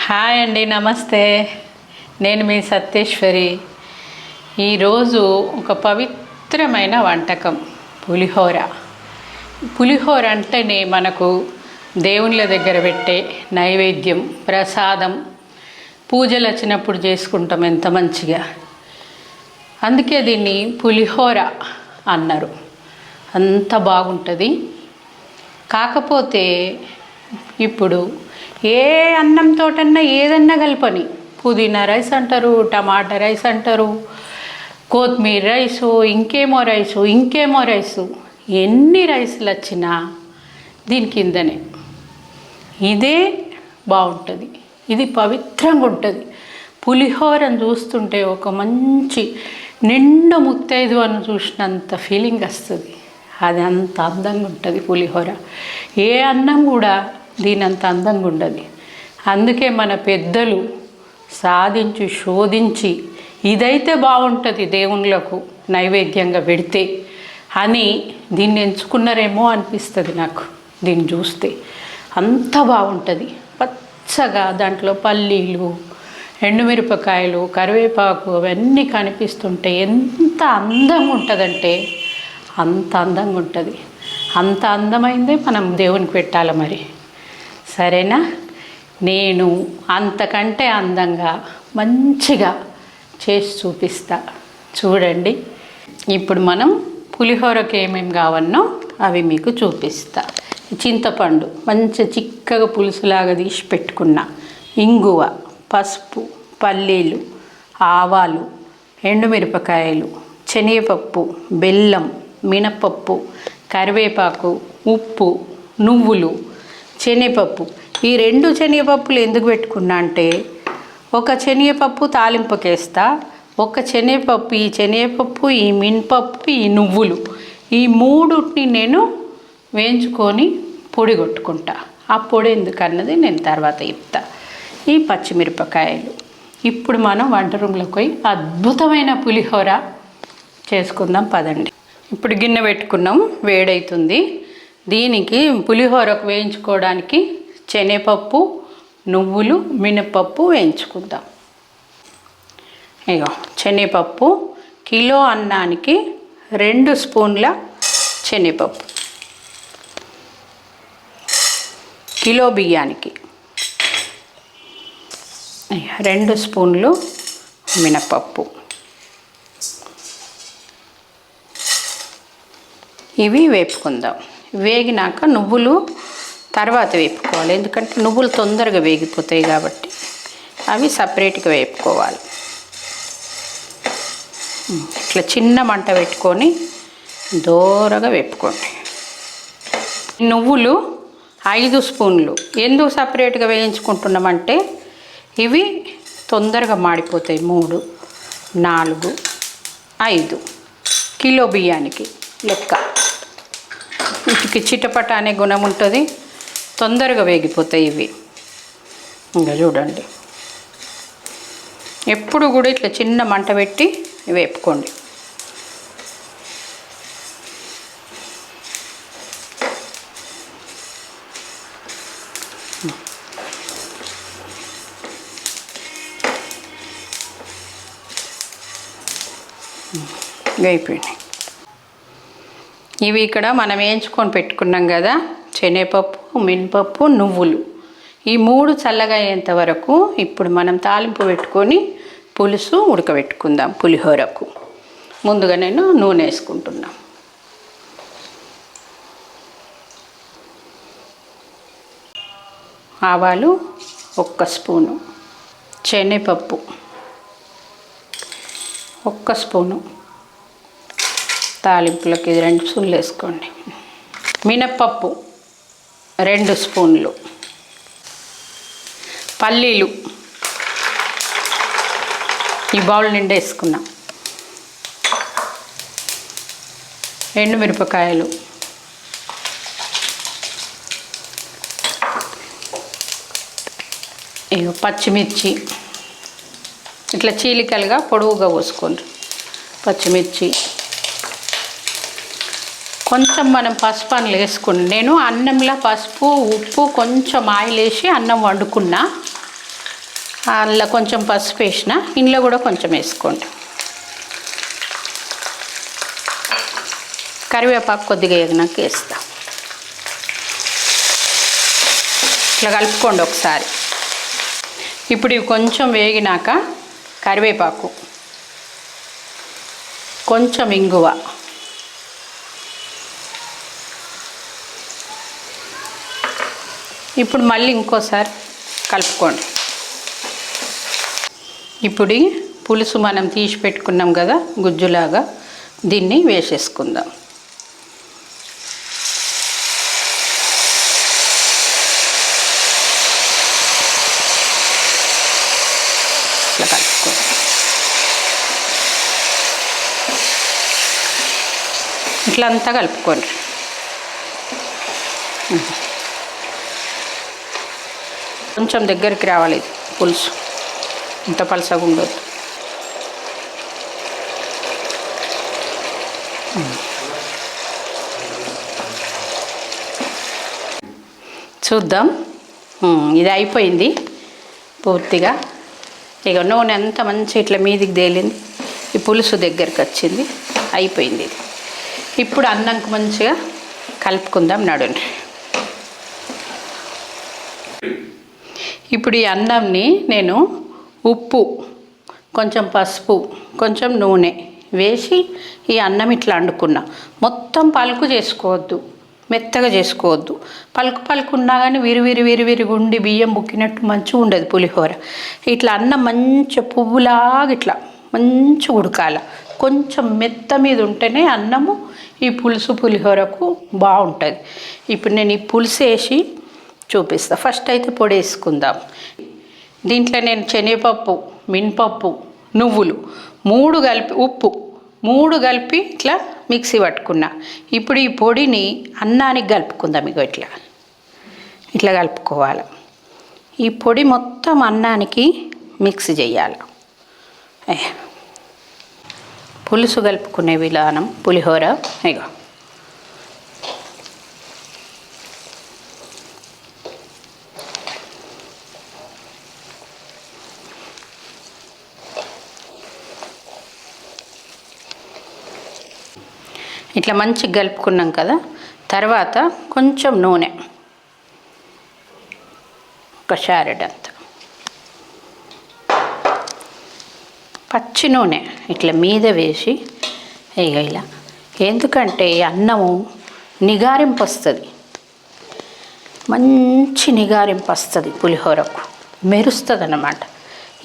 Hi అండి, నమస్తే. నేను మీ సత్యేశ్వరి. ఈరోజు ఒక పవిత్రమైన వంటకం పులిహోర. పులిహోర అంటేనే మనకు దేవుళ్ళ దగ్గర పెట్టే నైవేద్యం, ప్రసాదం. పూజలు వచ్చినప్పుడు చేసుకుంటాం ఎంత మంచిగా. అందుకే దీన్ని పులిహోర అన్నారు. అంత బాగుంటుంది. కాకపోతే ఇప్పుడు ఏ అన్నంతోటన్నా ఏదన్నా కలపని, పుదీనా రైస్ అంటారు, టమాటా రైస్ అంటారు, కొత్తిమీర రైసు, ఇంకేమో రైసు, ఎన్ని రైసులు వచ్చినా దీని కిందనే ఇదే బాగుంటుంది. ఇది పవిత్రంగా ఉంటుంది. పులిహోరను చూస్తుంటే ఒక మంచి నిండు ముత్తైదు అని చూసినంత ఫీలింగ్ వస్తుంది. అది అంత అందంగా ఉంటుంది పులిహోర. ఏ అన్నం కూడా దీనంత అందంగా ఉండదు. అందుకే మన పెద్దలు సాధించి శోధించి ఇదైతే బాగుంటుంది దేవుళ్ళకు నైవేద్యంగా పెడితే అని దీన్ని ఎంచుకున్నారేమో అనిపిస్తుంది నాకు. దీన్ని చూస్తే అంత బాగుంటుంది. పచ్చగా దాంట్లో పల్లీలు, ఎండుమిరపకాయలు, కరివేపాకు అవన్నీ కనిపిస్తుంటే ఎంత అందంగా ఉంటుందంటే అంత అందంగా ఉంటుంది. అంత అందమైందే మనం దేవునికి పెట్టాలి మరి. సరేనా? నేను అంతకంటే అందంగా మంచిగా చేసి చూపిస్తా. చూడండి. ఇప్పుడు మనం పులిహోరకి ఏమేమి కావన్నో అవి మీకు చూపిస్తా. చింతపండు మంచి చిక్కగా పులుసులాగా తీసి పెట్టుకున్న, ఇంగువ, పసుపు, పల్లీలు, ఆవాలు, ఎండుమిరపకాయలు, శనగపప్పు, బెల్లం, మినపప్పు, కరివేపాకు, ఉప్పు, నువ్వులు, శనగపప్పు. ఈ రెండు శనగపప్పులు ఎందుకు పెట్టుకున్నా అంటే, ఒక శనగపప్పు తాలింపుకేస్తా, ఒక శనగపప్పు, ఈ శనగపప్పు, ఈ మినపప్పు, ఈ నువ్వులు, ఈ మూడుని నేను వేయించుకొని పొడి కొట్టుకుంటా. ఆ పొడి ఎందుకన్నది నేను తర్వాత చెప్తా. ఈ పచ్చిమిరపకాయలు. ఇప్పుడు మనం వంట రూమ్లోకి పోయి అద్భుతమైన పులిహోర చేసుకుందాం పదండి. ఇప్పుడు గిన్నె పెట్టుకున్నాం, వేడవుతుంది. దీనికి పులిహోరకు వేయించుకోవడానికి శనగపప్పు, నువ్వులు, మినపప్పు వేయించుకుందాం. ఇగో శనగపప్పు, కిలో అన్నానికి 2 స్పూన్ల శనగపప్పు, కిలో బియ్యానికి 2 స్పూన్లు మినపప్పు. ఇవి వేపుకుందాం. వేగినాక నువ్వులు తర్వాత వేపుకోవాలి, ఎందుకంటే నువ్వులు తొందరగా వేగిపోతాయి కాబట్టి అవి సపరేట్గా వేపుకోవాలి. ఇట్లా చిన్న మంట పెట్టుకొని దోరగా వేపుకోండి. నువ్వులు 5 స్పూన్లు. ఎందుకు సపరేట్గా వేయించుకుంటున్నామంటే ఇవి తొందరగా మాడిపోతాయి. 3, 4, 5 కిలో బియ్యానికి లెక్క. వీటికి చిటపట అనే గుణం ఉంటుంది, తొందరగా వేగిపోతాయి ఇవి. ఇంకా చూడండి, ఎప్పుడు కూడా ఇట్లా చిన్న మంట పెట్టి వేపుకోండి. వేయిపోయినాయి ఇవి. ఇక్కడ మనం వేయించుకొని పెట్టుకున్నాం కదా, శనగపప్పు, మినపప్పు, నువ్వులు, ఈ 3 చల్లగా అయ్యేంత వరకు ఇప్పుడు మనం తాలింపు పెట్టుకొని పులుసు ఉడకబెట్టుకుందాం. పులిహోరకు ముందుగా నేను నూనె వేసుకుంటున్నా. ఆవాలు 1 స్పూను, శనగపప్పు 1 స్పూను, తాలింపులకి 2 స్పూన్లు వేసుకోండి. మినప్పప్పు 2 స్పూన్లు, పల్లీలు ఈ బౌల్ నిండా వేసుకున్నాం, ఎండుమిరపకాయలు, ఇక పచ్చిమిర్చి ఇట్లా చీలికలుగా పొడవుగా కోసుకోండి. పచ్చిమిర్చి కొంచెం మనం పసుపు అందులో వేసుకుని, నేను అన్నంలో పసుపు, ఉప్పు, కొంచెం ఆయిల్ వేసి అన్నం వండుకున్నా. అందులో కొంచెం పసుపు వేసిన, ఇందులో కూడా కొంచెం వేసుకోండి. కరివేపాకు కొద్దిగా వేగినాక వేస్తా. ఇట్లా కలుపుకోండి ఒకసారి. ఇప్పుడు ఇవి కొంచెం వేగినాక కరివేపాకు, కొంచెం ఇంగువ, ఇప్పుడు మళ్ళీ ఇంకోసారి కలుపుకోండి. ఇప్పుడు పులుసు మనం తీసి పెట్టుకున్నాం కదా గుజ్జులాగా, దీన్ని వేసేసుకుందాం. ఇట్లా కలుపుకోండి. ఇట్లా అంతా కలుపుకోండి. కొంచెం దగ్గరికి రావాలి ఇది పులుసు, ఇంత పలసగా ఉండదు. చూద్దాం. ఇది అయిపోయింది పూర్తిగా. ఇక నూనె అంతా మంచి ఇట్లా మీదికి తేలింది, ఈ పులుసు దగ్గరికి వచ్చింది, అయిపోయింది ఇది. ఇప్పుడు అన్నంకి మంచిగా కలుపుకుందాం నడుండి. ఇప్పుడు ఈ అన్నంని నేను ఉప్పు, కొంచెం పసుపు, కొంచెం నూనె వేసి ఈ అన్నం ఇట్లా వండుకున్నా. మొత్తం పలుకు చేసుకోవద్దు, మెత్తగా చేసుకోవద్దు. పలుకు పలుకు ఉన్నా కానీ విరివిరిగా ఉండి బియ్యం బుక్కినట్టు మంచిగా ఉండదు పులిహోర. ఇట్లా అన్నం మంచి పువ్వులాగా ఇట్లా మంచిగా ఉడకాల. కొంచెం మెత్త మీద ఉంటేనే అన్నము ఈ పులుసు పులిహోరకు బాగుంటుంది. ఇప్పుడు నేను ఈ పులుసు వేసి చూపిస్తా. ఫస్ట్ అయితే పొడి వేసుకుందాం. దీంట్లో నేను శనగపప్పు, మినపప్పు, నువ్వులు 3 కలిపి, ఉప్పు 3 కలిపి ఇట్లా మిక్సీ పట్టుకున్నా. ఇప్పుడు ఈ పొడిని అన్నానికి కలుపుకుందాం. ఇగో ఇట్లా ఇట్లా కలుపుకోవాలి. ఈ పొడి మొత్తం అన్నానికి మిక్స్ చేయాలి. పులుసు కలుపుకునే విధానం పులిహోర. ఇగో ఇట్లా మంచిగా కలుపుకున్నాం కదా. తర్వాత కొంచెం నూనె, ఒక షారెడంత పచ్చి నూనె ఇట్లా మీద వేసి ఇక ఇలా, ఎందుకంటే అన్నము నిగారింపు వస్తుంది, మంచి నిగారింపు వస్తుంది పులిహోరకు, మెరుస్తుంది అన్నమాట.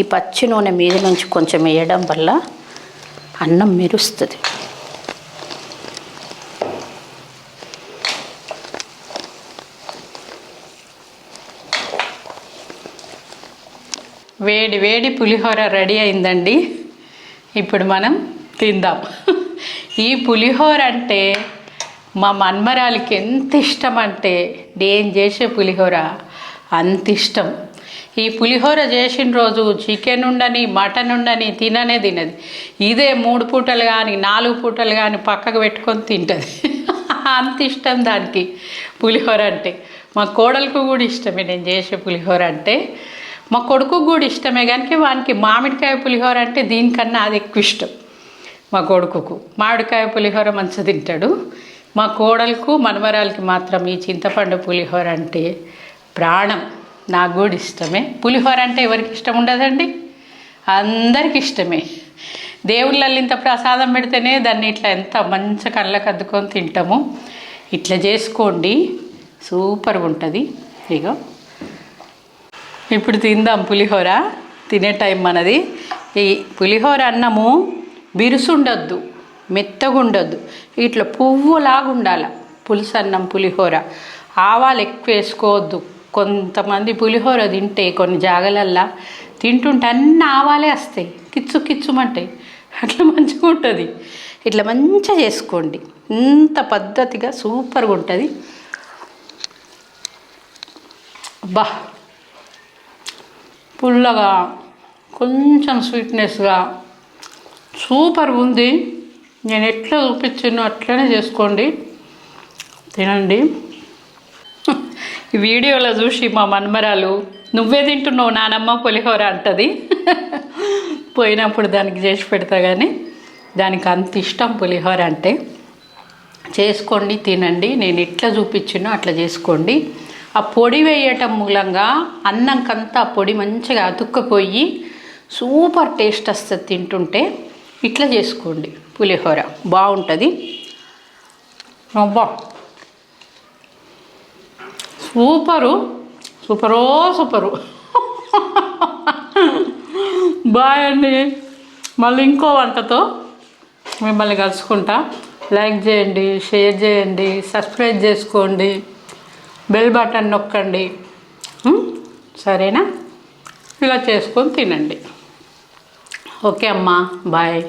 ఈ పచ్చి నూనె మీద నుంచి కొంచెం వేయడం వల్ల అన్నం మెరుస్తుంది. వేడి వేడి పులిహోర రెడీ అయిందండి. ఇప్పుడు మనం తిందాం. ఈ పులిహోర అంటే మా మన్మరాలికి ఎంత ఇష్టం అంటే, నేను చేసే పులిహోర అంత ఇష్టం. ఈ పులిహోర చేసిన రోజు చికెన్ ఉండని, మటన్ ఉండని తినది. ఇదే 3 పూటలు కానీ 4 పూటలు కానీ పక్కకు పెట్టుకొని తింటుంది. అంత ఇష్టం దానికి పులిహోర అంటే. మా కోడలకు కూడా ఇష్టమే నేను చేసే పులిహోర అంటే. మా కొడుకు కూడా ఇష్టమే, కానీ వానికి మామిడికాయ పులిహోర అంటే దీనికన్నా అది ఎక్కువ ఇష్టం. మా కొడుకుకు మామిడికాయ పులిహోర మంచిగా తింటాడు. మా కోడలకు మనవరాలకి మాత్రం ఈ చింతపండు పులిహోర అంటే ప్రాణం. నాకు కూడా ఇష్టమే. పులిహోర అంటే ఎవరికి ఇష్టం ఉండదండి? అందరికి ఇష్టమే. దేవుళ్ళల్లో ఇంత ప్రసాదం పెడితేనే దాన్ని ఇట్లా ఎంత మంచి కళ్ళకు అద్దుకొని తింటాము. ఇట్లా చేసుకోండి, సూపర్గా ఉంటుంది. ఇగో ఇప్పుడు తిందాం పులిహోర. తినే టైం మనది. ఈ పులిహోర అన్నము బిరుసు ఉండొద్దు, మెత్తగా ఉండొద్దు, ఇట్లా పువ్వులాగా ఉండాలి పులుసు అన్నం పులిహోర. ఆవాలు ఎక్కువ వేసుకోవద్దు. కొంతమంది పులిహోర తింటే కొన్ని జాగలల్లా తింటుంటే అన్నీ ఆవాలే వస్తాయి, కిచ్చు కిచ్చుమంటాయి. అట్లా మంచిగా ఉంటుంది. ఇట్లా మంచిగా చేసుకోండి, ఇంత పద్ధతిగా సూపర్గా ఉంటుంది. బా పుల్లగా, కొంచెం స్వీట్నెస్గా సూపర్గా ఉంది. నేను ఎట్లా చూపించానో అట్లనే చేసుకోండి, తినండి. ఈ వీడియోలో చూసి మా మన్మరాలు నువ్వే తింటున్నావు నానమ్మ పులిహోర అంటది. పోయినప్పుడు దానికి చేసి పెడతా, కానీ దానికి అంత ఇష్టం పులిహోర అంటే. చేసుకోండి, తినండి. నేను ఎట్లా చూపించినో అట్లా చేసుకోండి. ఆ పొడి వేయటం మూలంగా అన్నంకంతా ఆ పొడి మంచిగా అతుక్కపోయి సూపర్ టేస్ట్ వస్తుంది తింటుంటే. ఇట్లా చేసుకోండి పులిహోర, బాగుంటుంది. అబ్బా సూపరు సూపరో సూపరు. బాయ్ అండి. మళ్ళీ ఇంకో వంటతో మిమ్మల్ని కలుసుకుంటా. లైక్ చేయండి, షేర్ చేయండి, సబ్స్క్రైబ్ చేసుకోండి, బెల్ బటన్ నొక్కండి. సరేనా? ఇలా చేసుకొని తినండి. ఓకే అమ్మా, బాయ్.